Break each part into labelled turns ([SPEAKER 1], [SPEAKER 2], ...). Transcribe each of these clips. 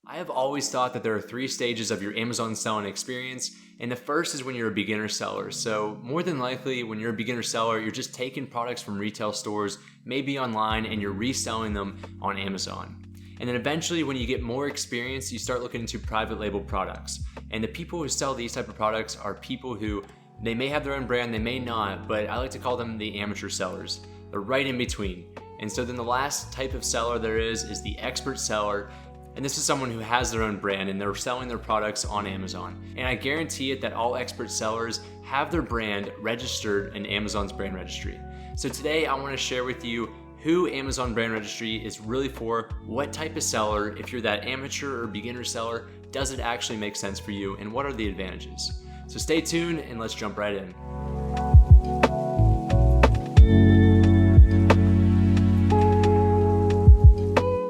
[SPEAKER 1] I have always thought that there are 3 stages of your Amazon selling experience, and the first is when you're a beginner seller. So more than likely, when you're a beginner seller, you're just taking products from retail stores, maybe online, and you're reselling them on Amazon. And then eventually, when you get more experience, you start looking into private label products. And the people who sell these type of products are people who, they may have their own brand, they may not, but I like to call them the amateur sellers. They're right in between. And so then the last type of seller there is the expert seller. And this is someone who has their own brand and they're selling their products on Amazon. And I guarantee it that all expert sellers have their brand registered in Amazon's brand registry. So today I want to share with you who Amazon brand registry is really for, what type of seller, if you're that amateur or beginner seller, does it actually make sense for you, and what are the advantages? So stay tuned and let's jump right in.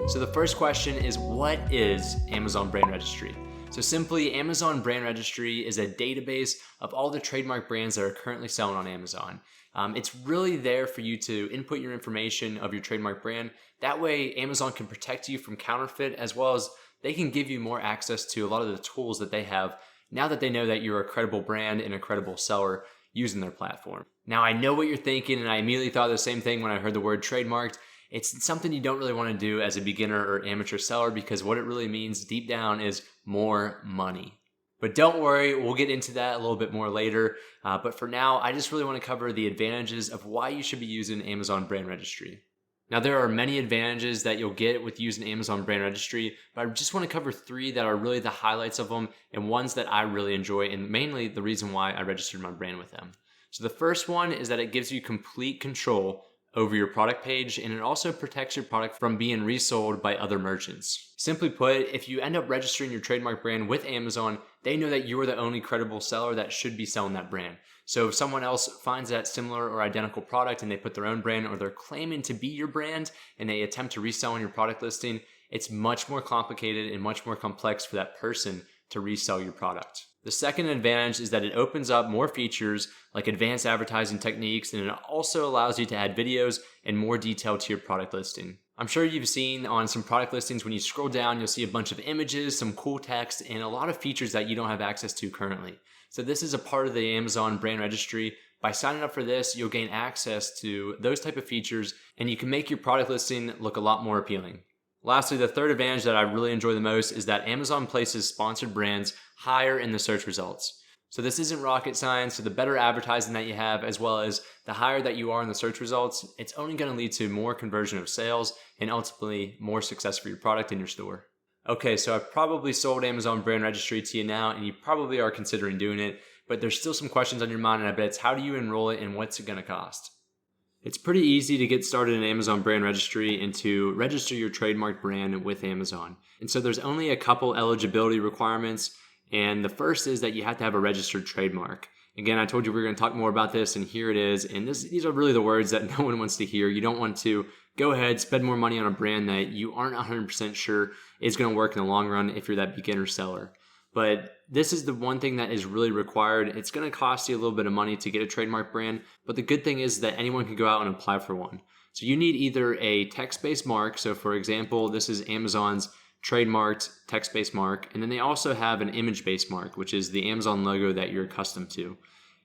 [SPEAKER 1] So the first question is, what is Amazon Brand Registry? So simply, Amazon Brand Registry is a database of all the trademark brands that are currently selling on Amazon. It's really there for you to input your information of your trademark brand. That way, Amazon can protect you from counterfeit, as well as they can give you more access to a lot of the tools that they have now that they know that you're a credible brand and a credible seller using their platform. Now, I know what you're thinking, and I immediately thought the same thing when I heard the word trademarked. It's something you don't really want to do as a beginner or amateur seller, because what it really means deep down is more money. But don't worry, we'll get into that a little bit more later. But for now, I just really want to cover the advantages of why you should be using Amazon Brand Registry. Now, there are many advantages that you'll get with using Amazon Brand Registry, but I just want to cover 3 that are really the highlights of them and ones that I really enjoy, and mainly the reason why I registered my brand with them. So the first one is that it gives you complete control over your product page, and it also protects your product from being resold by other merchants. Simply put, if you end up registering your trademark brand with Amazon, they know that you're the only credible seller that should be selling that brand. So if someone else finds that similar or identical product and they put their own brand, or they're claiming to be your brand and they attempt to resell on your product listing, it's much more complicated and much more complex for that person to resell your product. The second advantage is that it opens up more features like advanced advertising techniques, and it also allows you to add videos and more detail to your product listing. I'm sure you've seen on some product listings, when you scroll down, you'll see a bunch of images, some cool text, and a lot of features that you don't have access to currently. So this is a part of the Amazon Brand Registry. By signing up for this, you'll gain access to those type of features, and you can make your product listing look a lot more appealing. Lastly, the third advantage that I really enjoy the most is that Amazon places sponsored brands higher in the search results. So this isn't rocket science. So the better advertising that you have, as well as the higher that you are in the search results, it's only going to lead to more conversion of sales and ultimately more success for your product in your store. Okay, so I've probably sold Amazon Brand Registry to you now, and you probably are considering doing it, but there's still some questions on your mind, and I bet it's how do you enroll it and what's it going to cost? It's pretty easy to get started in Amazon Brand Registry and to register your trademark brand with Amazon. And so there's only a couple eligibility requirements. And the first is that you have to have a registered trademark. Again, I told you we were going to talk more about this, and here it is. And these are really the words that no one wants to hear. You don't want to go ahead, spend more money on a brand that you aren't 100% sure is going to work in the long run if you're that beginner seller. But this is the one thing that is really required. It's going to cost you a little bit of money to get a trademark brand, but the good thing is that anyone can go out and apply for one. So you need either a text-based mark. So for example, this is Amazon's trademarked text-based mark, and then they also have an image-based mark, which is the Amazon logo that you're accustomed to.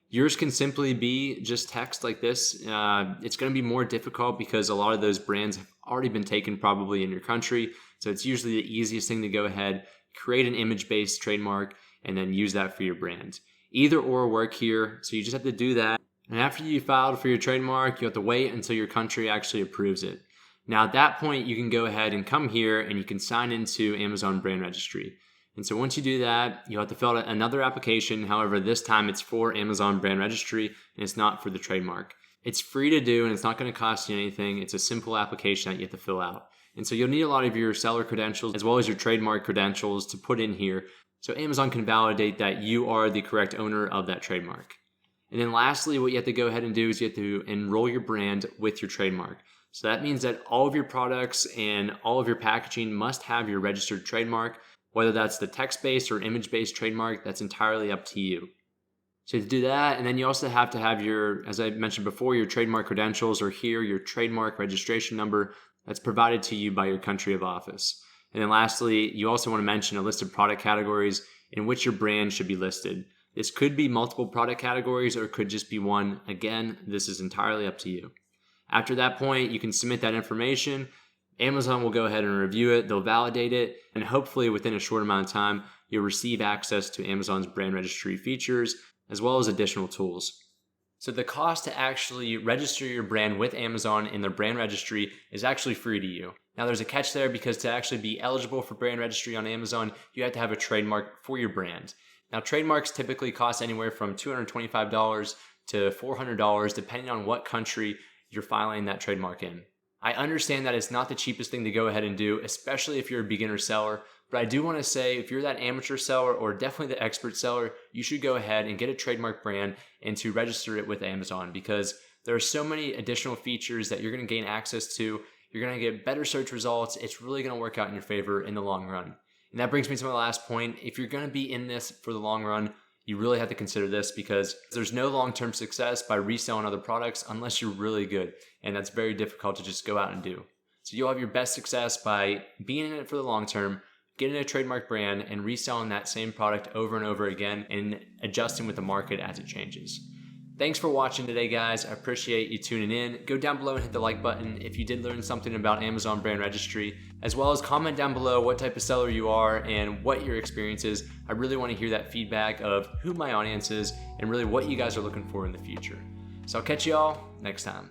[SPEAKER 1] Yours can simply be just text like this. It's going to be more difficult because a lot of those brands have already been taken probably in your country. So it's usually the easiest thing to go ahead, create an image-based trademark, and then use that for your brand. Either or work here, so you just have to do that. And after you filed for your trademark, you have to wait until your country actually approves it. Now at that point, you can go ahead and come here and you can sign into Amazon Brand Registry. And so once you do that, you'll have to fill out another application. However, this time it's for Amazon Brand Registry and it's not for the trademark. It's free to do and it's not going to cost you anything. It's a simple application that you have to fill out. And so you'll need a lot of your seller credentials as well as your trademark credentials to put in here, so Amazon can validate that you are the correct owner of that trademark. And then lastly, what you have to go ahead and do is you have to enroll your brand with your trademark. So that means that all of your products and all of your packaging must have your registered trademark, whether that's the text-based or image-based trademark, that's entirely up to you. So to do that, and then you also have to have your, as I mentioned before, your trademark credentials, or here your trademark registration number that's provided to you by your country of office. And then lastly, you also want to mention a list of product categories in which your brand should be listed. This could be multiple product categories or it could just be one. Again, this is entirely up to you. After that point, you can submit that information. Amazon will go ahead and review it, they'll validate it, and hopefully within a short amount of time, you'll receive access to Amazon's brand registry features as well as additional tools. So the cost to actually register your brand with Amazon in their brand registry is actually free to you. Now there's a catch there because to actually be eligible for brand registry on Amazon, you have to have a trademark for your brand. Now trademarks typically cost anywhere from $225 to $400 depending on what country you're filing that trademark in. I understand that it's not the cheapest thing to go ahead and do, especially if you're a beginner seller, but I do want to say if you're that amateur seller or definitely the expert seller, you should go ahead and get a trademark brand and to register it with Amazon because there are so many additional features that you're going to gain access to. You're going to get better search results. It's really going to work out in your favor in the long run. And that brings me to my last point. If you're going to be in this for the long run, you really have to consider this because there's no long-term success by reselling other products unless you're really good. And that's very difficult to just go out and do. So you'll have your best success by being in it for the long term, getting a trademark brand and reselling that same product over and over again and adjusting with the market as it changes. Thanks for watching today, guys. I appreciate you tuning in. Go down below and hit the like button if you did learn something about Amazon brand registry, as well as comment down below what type of seller you are and what your experience is. I really want to hear that feedback of who my audience is and really what you guys are looking for in the future. So I'll catch you all next time.